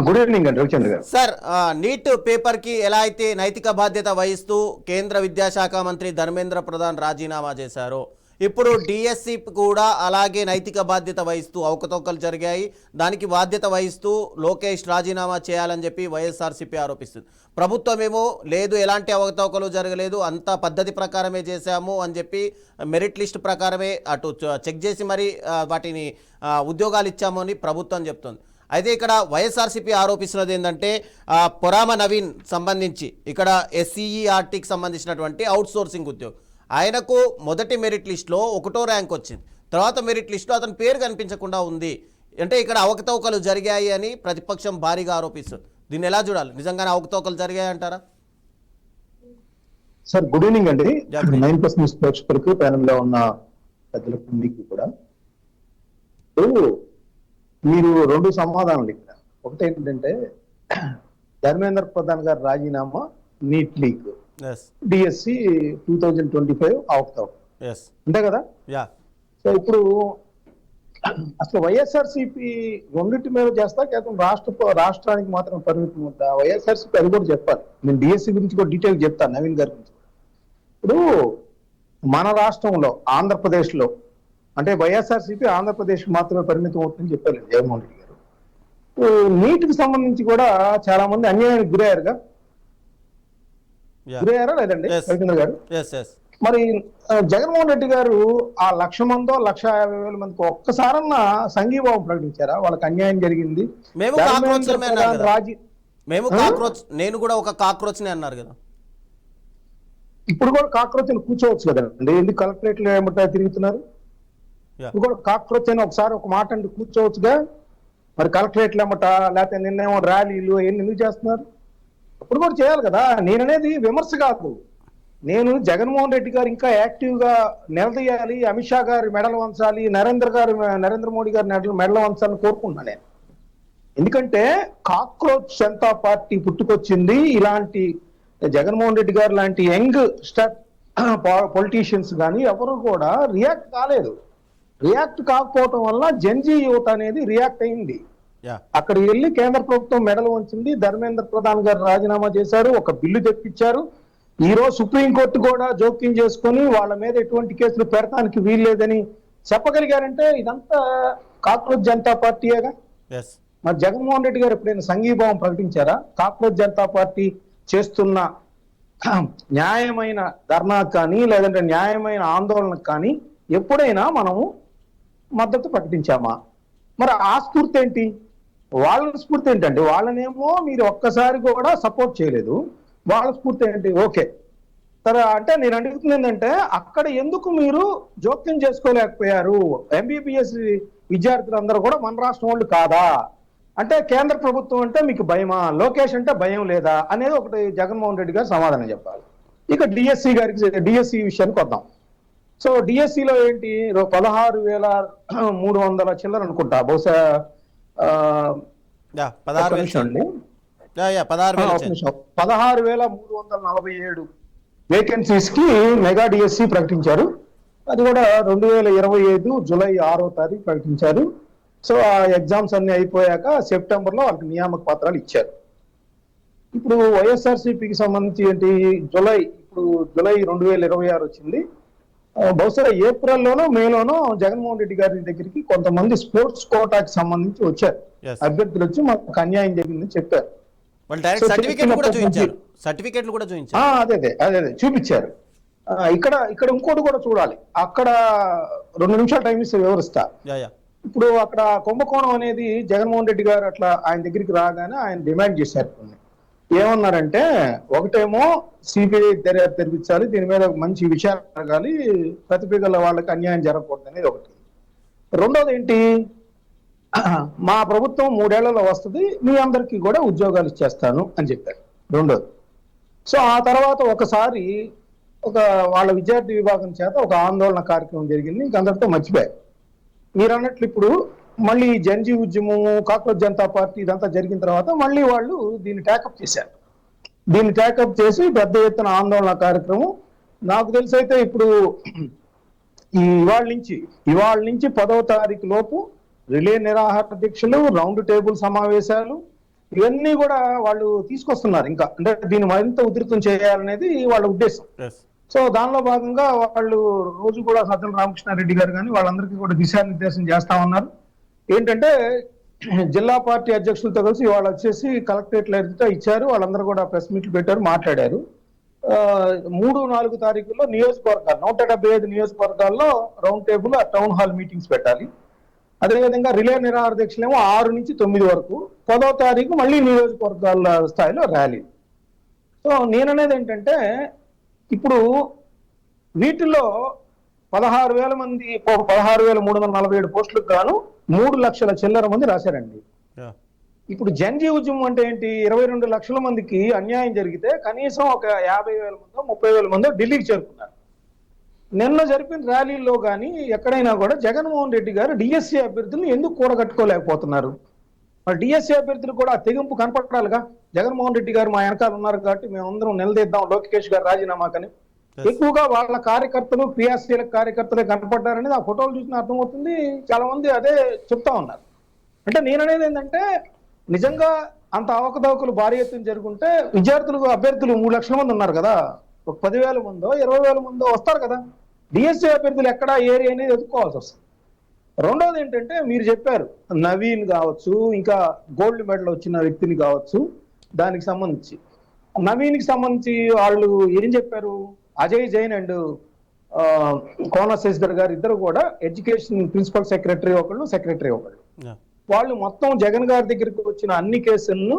Good evening అండి రవిచంద్ర గారు. Sir, neat పేపర్కి ఎలా అయితే నైతిక బాధ్యత వహిస్తూ కేంద్ర విద్యాశాఖ మంత్రి ధర్మేంద్ర ప్రధాన్ రాజీనామా చేశారో, ఇప్పుడు డిఎస్సి కూడా అలాగే నైతిక బాధ్యత వహిస్తూ అవకతవకలు జరిగాయి, దానికి బాధ్యత వహిస్తూ లోకేష్ రాజీనామా చేయాలని చెప్పి వైఎస్ఆర్సీపీ ఆరోపిస్తుంది. ప్రభుత్వం ఏమో లేదు, ఎలాంటి అవకతవకలు జరగలేదు, అంతా పద్ధతి ప్రకారమే చేశాము అని చెప్పి మెరిట్ లిస్ట్ ప్రకారమే అటు చెక్ చేసి మరి వాటిని ఉద్యోగాలు ఇచ్చాము అని ప్రభుత్వం చెప్తుంది. అయితే ఇక్కడ వైఎస్ఆర్సీపీ ఆరోపిస్తున్నది ఏంటంటే పొరామ నవీన్ సంబంధించి ఇక్కడ ఎస్సీఈఆర్టీకి సంబంధించినటువంటి అవుట్సోర్సింగ్ ఉద్యోగం, ఆయనకు మొదటి మెరిట్ లిస్టులో 1వ ర్యాంక్ వచ్చింది, తర్వాత మెరిట్ లిస్టులో అతని పేరు కనిపించకుండా ఉంది. అంటే ఇక్కడ అవకతవకలు జరిగాయి అని ప్రతిపక్షం భారీగా ఆరోపిస్తుంది. దీన్ని ఎలా చూడాలి? నిజంగానే అవకతవకలు జరిగాయి అంటారా? సార్ గుడ్ ఈవినింగ్ అండి. 9+ న్యూస్ ప్రేక్షకులకు ప్యానెల్లో ఉన్న పెద్దలకు మీకు కూడా మీరు 2 సమాధానాలు ఇక్కడ. ఒకటి ఏంటంటే ధర్మేంద్ర ప్రధాన్ గారు రాజీనామా, నీట్ లీక్, డిఎస్సి 2025 అవకతవకలు, అంతే కదా? సో ఇప్పుడు అసలు వైఎస్ఆర్సీపీ రెండింటి మీద చేస్తా కేవలం రాష్ట్రానికి మాత్రం పరిమితం ఉంటా? వైఎస్ఆర్సీపీ అది కూడా చెప్పాలి. నేను డిఎస్సి గురించి కూడా డీటెయిల్ చెప్తాను, నవీన్ గారి గురించి. ఇప్పుడు మన రాష్ట్రంలో ఆంధ్రప్రదేశ్లో అంటే వైఎస్ఆర్సీపీ ఆంధ్రప్రదేశ్ మాత్రమే పరిమితం అవుతుందని చెప్పారు జగన్మోహన్ రెడ్డి గారు. నీటికి సంబంధించి కూడా చాలా మంది అన్యాయానికి గురయ్యారుగా, గురయ్యారా లేదండి రవిచంద్ర గారు? మరి జగన్మోహన్ రెడ్డి గారు ఆ 1,00,000 మందో 1,50,000 మందికి ఒక్కసారన్నా సంఘీభావం ప్రకటించారా? వాళ్ళకి అన్యాయం జరిగింది, నేను కూడా ఒక కాక్రోచ్ అన్నారు కదా, ఇప్పుడు కూడా కాక్రోచ్ అని కూర్చోవచ్చు కదండి, ఎందుకు కలెక్టరేట్ లో ఏమంటా తిరుగుతున్నారు? ఇప్పుడు కూడా కాక్రోచ్ అని ఒకసారి ఒక మాట అంటే కూర్చోవచ్చుగా, మరి కలెక్టరేట్లు ఏమట లేకపోతే నిన్నేమో ర్యాలీలు అవన్నీ ఎందుకు చేస్తున్నారు? అప్పుడు కూడా చేయాలి కదా. నేననేది విమర్శ కాదు, నేను జగన్మోహన్ రెడ్డి గారు ఇంకా యాక్టివ్ గా నిలదీయాలి, అమిత్ షా గారి మెడలు వంచాలి, నరేంద్ర మోడీ గారి మెడలు వంచాలని కోరుకుంటున్నా నేను. ఎందుకంటే కాక్రోచ్ జనతా పార్టీ పుట్టుకొచ్చింది ఇలాంటి జగన్మోహన్ రెడ్డి గారు లాంటి యంగ్ స్టార్ పొలిటీషియన్స్ కానీ ఎవరు కూడా రియాక్ట్ కాలేదు. రియాక్ట్ కాకపోవటం వల్ల జన్జీ యువత అనేది రియాక్ట్ అయింది. అక్కడికి వెళ్ళి కేంద్ర ప్రభుత్వం మెడలు వంచింది, ధర్మేంద్ర ప్రధాన్ గారు రాజీనామా చేశారు, ఒక బిల్లు తెప్పించారు. ఈ రోజు సుప్రీంకోర్టు కూడా జోక్యం చేసుకుని వాళ్ళ మీద ఎటువంటి కేసులు పెడతానికి వీల్లేదని చెప్పగలిగారంటే ఇదంతా కాక్రోచ్ జనతా పార్టీయేగా. మరి జగన్మోహన్ రెడ్డి గారు ఎప్పుడైనా సంఘీభావం ప్రకటించారా? కాక్రోచ్ జనతా పార్టీ చేస్తున్న న్యాయమైన ధర్నా కానీ లేదంటే న్యాయమైన ఆందోళనకు కానీ ఎప్పుడైనా మనము మద్దతు ప్రకటించామా? మరి ఆ స్ఫూర్తి ఏంటి? వాళ్ళ స్ఫూర్తి ఏంటంటే వాళ్ళనేమో మీరు ఒక్కసారి కూడా సపోర్ట్ చేయలేదు, వాళ్ళ స్ఫూర్తి ఏంటి? ఓకే సరే, అంటే నేను అడుగుతుంది ఏంటంటే అక్కడ ఎందుకు మీరు జోక్యం చేసుకోలేకపోయారు? ఎంబీబీఎస్ విద్యార్థులందరూ కూడా మన రాష్ట్రం వాళ్ళు కాదా? అంటే కేంద్ర ప్రభుత్వం అంటే మీకు భయమా, లోకేష్ అంటే భయం లేదా అనేది ఒకటి జగన్మోహన్ రెడ్డి గారు సమాధానం చెప్పాలి. ఇక డిఎస్సి విషయానికి వద్దాం. సో డిఎస్సిలో ఏంటి 16,300 చిల్లర అనుకుంటా, బహుశా 16,347 వేకెన్సీస్ కి మెగా డిఎస్సి ప్రకటించారు. అది కూడా 2025 జూలై 6వ తారీఖు ప్రకటించారు. సో ఆ ఎగ్జామ్స్ అన్ని అయిపోయాక సెప్టెంబర్ లో వాళ్ళకి నియామక పత్రాలు ఇచ్చారు. ఇప్పుడు వైఎస్ఆర్సీపీకి సంబంధించి ఏంటి, జూలై 2026 వచ్చింది. బహుశా ఏప్రిల్లోనో మేలోనో జగన్మోహన్ రెడ్డి గారి దగ్గరికి కొంతమంది స్పోర్ట్స్ కోటాకి సంబంధించి వచ్చారు అభ్యర్థులు, వచ్చి మాకు అన్యాయం జరిగిందని చెప్పారు. అదే చూపించారు. ఇక్కడ ఇంకోటి కూడా చూడాలి. అక్కడ 2 నిమిషాలు టైం ఇస్తే వివరిస్తా. ఇప్పుడు అక్కడ కుంభకోణం అనేది జగన్మోహన్ రెడ్డి గారు అట్లా ఆయన దగ్గరికి రాగానే ఆయన డిమాండ్ చేశారు. ఏమన్నారంటే ఒకటేమో సిబిఐ దర్యాప్తు తెరిపించాలి, దీని మీద మంచి విచారణ జరగాలి, ప్రతిపక్షాల వాళ్ళకి అన్యాయం జరగకూడదు అనేది ఒకటి. రెండోది ఏంటి, మా ప్రభుత్వం 3 ఏళ్లలో వస్తుంది, మీ అందరికీ కూడా ఉద్యోగాలు ఇచ్చేస్తాను అని చెప్పారు రెండోది. సో ఆ తర్వాత ఒకసారి వాళ్ళ విద్యార్థి విభాగం చేత ఒక ఆందోళన కార్యక్రమం జరిగింది, ఇంకందరితో మర్చిపోయారు. మీరు అన్నట్లు ఇప్పుడు మళ్ళీ జన్జీ ఉద్యమము, కాక్రోచ్ జనతా పార్టీ ఇదంతా జరిగిన తర్వాత మళ్ళీ వాళ్ళు దీన్ని ట్యాకప్ చేశారు. దీన్ని ట్యాకప్ చేసి పెద్ద ఎత్తున ఆందోళన కార్యక్రమం. నాకు తెలిసి అయితే ఇప్పుడు ఇవాళ నుంచి 10వ తారీఖు లోపు రిలే నిరాహార దీక్షలు, రౌండ్ టేబుల్ సమావేశాలు, ఇవన్నీ కూడా వాళ్ళు తీసుకొస్తున్నారు. ఇంకా అంటే దీన్ని మరింత ఉధృతం చేయాలనేది వాళ్ళ ఉద్దేశం. Yes. సో దానిలో భాగంగా వాళ్ళు రోజు కూడా సజ్జల రామకృష్ణారెడ్డి గారు కానీ వాళ్ళందరికీ కూడా దిశానిర్దేశం చేస్తా ఉన్నారు. ఏంటంటే జిల్లా పార్టీ అధ్యక్షులతో కలిసి వాళ్ళు వచ్చేసి కలెక్టరేట్ ఎదుట ఇచ్చారు. వాళ్ళందరూ కూడా ప్రెస్ మీట్లు పెట్టారు, మాట్లాడారు. 3-4 తారీఖుల్లో నియోజకవర్గాలు 175 నియోజకవర్గాల్లో round table town hall meetings పెట్టాలి. అదేవిధంగా రిలే నిరాహార దీక్షలేమో 6 నుంచి 9 వరకు, 10వ తారీఖు మళ్ళీ నియోజకవర్గాల స్థాయిలో ర్యాలీ. సో నేననేది ఏంటంటే ఇప్పుడు వీటిల్లో 16,000 మంది 16,347 పోస్టులకు గాను 3 లక్షల చిల్లర మంది రాశారండి. Yeah. ఇప్పుడు జన్జీ ఉద్యమం అంటే ఏంటి? 22 లక్షల మందికి అన్యాయం జరిగితే కనీసం ఒక 50,000 మందో 30,000 మందో ఢిల్లీకి చేరుకున్నారు. నిన్న జరిపిన ర్యాలీలో కానీ ఎక్కడైనా కూడా జగన్మోహన్ రెడ్డి గారు డిఎస్సీ అభ్యర్థులను ఎందుకు కూడగట్టుకోలేకపోతున్నారు? మరి డిఎస్సీ అభ్యర్థులు కూడా తెగింపు కనపడాలిగా. జగన్మోహన్ రెడ్డి గారు మా వెనకాల ఉన్నారు కాబట్టి మేమందరం నిలదీద్దాం లోకేష్ గారు రాజీనామాకని. ఎక్కువగా వాళ్ళ కార్యకర్తలు క్రియాశీలక కార్యకర్తలే కనపడ్డారనేది ఆ ఫోటోలు చూసిన అర్థమవుతుంది. చాలా మంది అదే చెప్తా ఉన్నారు. అంటే నేననేది ఏంటంటే నిజంగా అంత అవకతవకలు భారీ ఎత్తున జరుగుంటే విద్యార్థులు అభ్యర్థులు 3 లక్షల మంది ఉన్నారు కదా, ఒక 10,000 మందో 20,000 మందో వస్తారు కదా. డిఎస్సీ అభ్యర్థులు ఎక్కడ ఏరియా అనేది ఎదుర్కోవాల్సి వస్తుంది. రెండోది ఏంటంటే మీరు చెప్పారు నవీన్ కావచ్చు, ఇంకా గోల్డ్ మెడల్ వచ్చిన వ్యక్తిని కావచ్చు, దానికి సంబంధించి నవీన్కి సంబంధించి వాళ్ళు ఏం చెప్పారు? అజయ్ జైన్ అండ్ కోన శశిధర్ గారు ఇద్దరు కూడా ఎడ్యుకేషన్ ప్రిన్సిపల్ సెక్రటరీ ఒకళ్ళు, సెక్రటరీ ఒకళ్ళు. వాళ్ళు మొత్తం జగన్ గారి దగ్గరికి వచ్చిన అన్ని కేసులను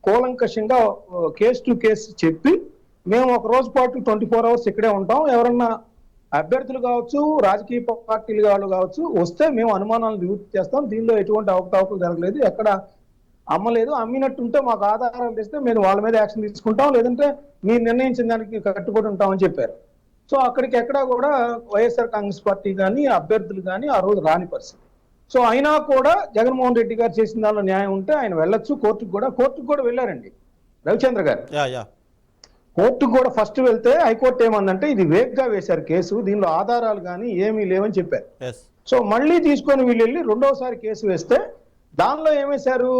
కూలంకషంగా కేసు టు కేసు చెప్పి మేము ఒక రోజు పాటు 24 అవర్స్ ఇక్కడే ఉంటాం, ఎవరన్నా అభ్యర్థులు కావచ్చు రాజకీయ పార్టీలు వాళ్ళు కావచ్చు వస్తే మేము అనుమానాలను నివృత్తి చేస్తాం, దీనిలో ఎటువంటి అవకతవకలు జరగలేదు, ఎక్కడ అమ్మలేదు, అమ్మినట్టుంటే మాకు ఆధారాలు తెస్తే మేము వాళ్ళ మీద యాక్షన్ తీసుకుంటాం, లేదంటే మీరు నిర్ణయించిన దానికి కట్టుబడి ఉంటామని చెప్పారు. సో అక్కడికి ఎక్కడా కూడా వైఎస్ఆర్ కాంగ్రెస్ పార్టీ కానీ అభ్యర్థులు కానీ ఆ రోజు రాని పరిస్థితి. సో అయినా కూడా జగన్మోహన్ రెడ్డి గారు చేసిన దానిలో న్యాయం ఉంటే ఆయన వెళ్ళొచ్చు. కోర్టుకు కూడా వెళ్ళారండి రవిచంద్ర గారు. కోర్టుకు కూడా ఫస్ట్ వెళ్తే హైకోర్టు ఏమందంటే ఇది వేగ్గా వేశారు కేసు, దీనిలో ఆధారాలు కానీ ఏమీ లేవని చెప్పారు. సో మళ్ళీ తీసుకొని వీళ్ళు వెళ్ళి రెండోసారి కేసు వేస్తే దానిలో ఏమేశారు?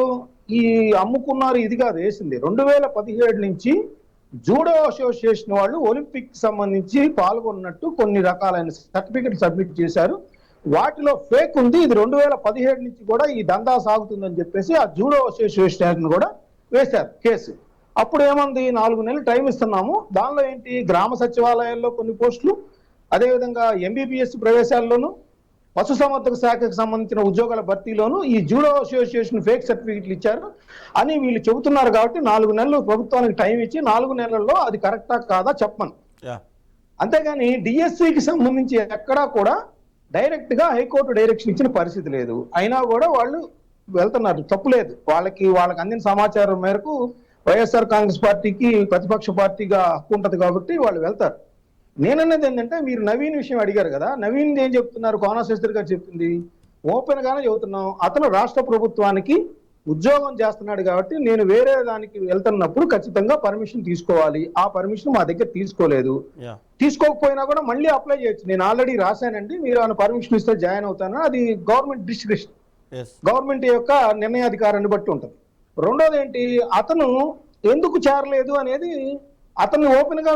ఈ అమ్ముకున్నారు ఇది కాదు వేసింది. 2017 నుంచి జూడో అసోసియేషన్ వాళ్ళు ఒలింపిక్ సంబంధించి పాల్గొన్నట్టు కొన్ని రకాలైన సర్టిఫికెట్ సబ్మిట్ చేశారు, వాటిలో ఫేక్ ఉంది, ఇది 2017 నుంచి కూడా ఈ దందా సాగుతుందని చెప్పేసి ఆ జూడో అసోసియేషన్ కూడా వేశారు కేసు. అప్పుడు ఏమంది 4 నెలలు టైం ఇస్తున్నాము, దానిలో ఏంటి గ్రామ సచివాలయాల్లో కొన్ని పోస్టులు, అదేవిధంగా ఎంబీబీఎస్ ప్రవేశాల్లోనూ పశుసంవర్ధక శాఖకు సంబంధించిన ఉద్యోగాల భర్తీలోనూ ఈ జూడో అసోసియేషన్ ఫేక్ సర్టిఫికెట్లు ఇచ్చారు అని వీళ్ళు చెబుతున్నారు. కాబట్టి 4 నెలలు ప్రభుత్వానికి టైం ఇచ్చి 4 నెలల్లో అది కరెక్టా కాదా చెప్పమని. అంతేగాని డిఎస్సికి సంబంధించి ఎక్కడా కూడా డైరెక్ట్ గా హైకోర్టు డైరెక్షన్ ఇచ్చిన పరిస్థితి లేదు. అయినా కూడా వాళ్ళు వెళ్తున్నారు, తప్పు లేదు. వాళ్ళకి అందిన సమాచారం మేరకు వైఎస్ఆర్ కాంగ్రెస్ పార్టీకి ప్రతిపక్ష పార్టీగా హక్కు ఉంటది కాబట్టి వాళ్ళు వెళ్తారు. నేనన్నది ఏంటంటే మీరు నవీన్ విషయం అడిగారు కదా, నవీన్ ఏం చెప్తున్నారు? కోన శశిధర్ గారు చెప్పింది ఓపెన్ గానే చెబుతున్నాం, అతను రాష్ట్ర ప్రభుత్వానికి ఉద్యోగం చేస్తున్నాడు కాబట్టి నేను వేరే దానికి వెళ్తున్నప్పుడు ఖచ్చితంగా పర్మిషన్ తీసుకోవాలి, ఆ పర్మిషన్ మా దగ్గర తీసుకోలేదు, తీసుకోకపోయినా కూడా మళ్ళీ అప్లై చేయొచ్చు, నేను ఆల్రెడీ రాశానండి, మీరు ఆయన పర్మిషన్ ఇస్తే జాయిన్ అవుతాను, అది గవర్నమెంట్ డిస్క్రిప్షన్, గవర్నమెంట్ యొక్క నిర్ణయాధికారాన్ని బట్టి ఉంటుంది. రెండోది ఏంటి, అతను ఎందుకు చేరలేదు అనేది అతను ఓపెన్ గా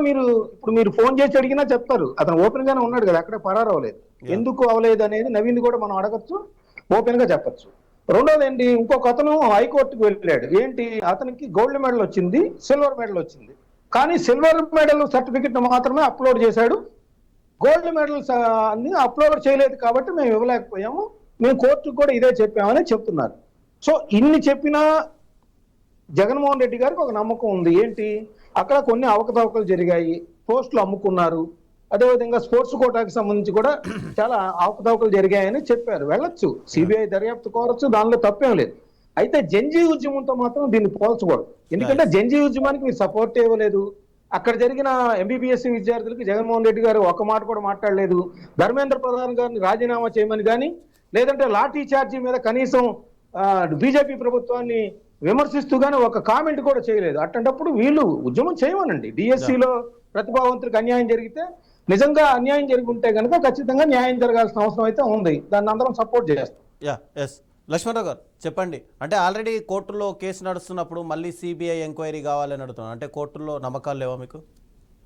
మీరు ఫోన్ చేసి అడిగినా చెప్తారు, అతను ఓపెన్ గానే ఉన్నాడు కదా, అక్కడ పరారవలేదు. ఎందుకు అవలేదు అనేది నవీన్ కూడా మనం అడగచ్చు, ఓపెన్ గా చెప్పచ్చు. రెండోది ఏంటి, ఇంకొక అతను హైకోర్టుకు వెళ్ళాడు, ఏంటి అతనికి గోల్డ్ మెడల్ వచ్చింది, సిల్వర్ మెడల్ వచ్చింది, కానీ సిల్వర్ మెడల్ సర్టిఫికెట్ మాత్రమే అప్లోడ్ చేశాడు, గోల్డ్ మెడల్స్ అన్ని అప్లోడ్ చేయలేదు కాబట్టి మేము ఇవ్వలేకపోయాము, మేము కోర్టుకు కూడా ఇదే చెప్పామని చెప్తున్నారు. సో ఇన్ని చెప్పినా జగన్మోహన్ రెడ్డి గారికి ఒక నమ్మకం ఉంది, ఏంటి అక్కడ కొన్ని అవకతవకలు జరిగాయి, పోస్టులు అమ్ముకున్నారు, అదేవిధంగా స్పోర్ట్స్ కోటాకి సంబంధించి కూడా చాలా అవకతవకలు జరిగాయని చెప్పారు. వెళ్ళొచ్చు, సిబిఐ దర్యాప్తు కోరచ్చు, దానిలో తప్పేం లేదు. అయితే జంజీ ఉద్యమంతో మాత్రం దీన్ని పోల్చకూడదు, ఎందుకంటే జంజీ ఉద్యమానికి మీరు సపోర్ట్ ఇవ్వలేదు. అక్కడ జరిగిన ఎంబీబీఎస్ విద్యార్థులకి జగన్మోహన్ రెడ్డి గారు ఒక మాట కూడా మాట్లాడలేదు, ధర్మేంద్ర ప్రధాన్ గారిని రాజీనామా చేయమని కానీ, లేదంటే లాఠీ చార్జీ మీద కనీసం బీజేపీ ప్రభుత్వాన్ని విమర్శిస్తూ గానీ ఒక కామెంట్ కూడా చేయలేదు. అట్లాంటప్పుడు వీళ్ళు ఉద్యమం చేయమనండి. డిఎస్సిలో ప్రతిభావంతులకు అన్యాయం జరిగితే, నిజంగా అన్యాయం జరిగి ఉంటే కనుక ఖచ్చితంగా న్యాయం జరగాల్సిన అవసరం అయితే ఉంది, దాన్ని అందరం సపోర్ట్ చేస్తాం. లక్ష్మణరావు గారు చెప్పండి. అంటే ఆల్రెడీ కోర్టులో కేసు నడుస్తున్నప్పుడు మళ్ళీ సిబిఐ ఎంక్వైరీ కావాలని అడుగుతున్నాను. అంటే కోర్టుల్లో నమ్మకాలు లేవా మీకు?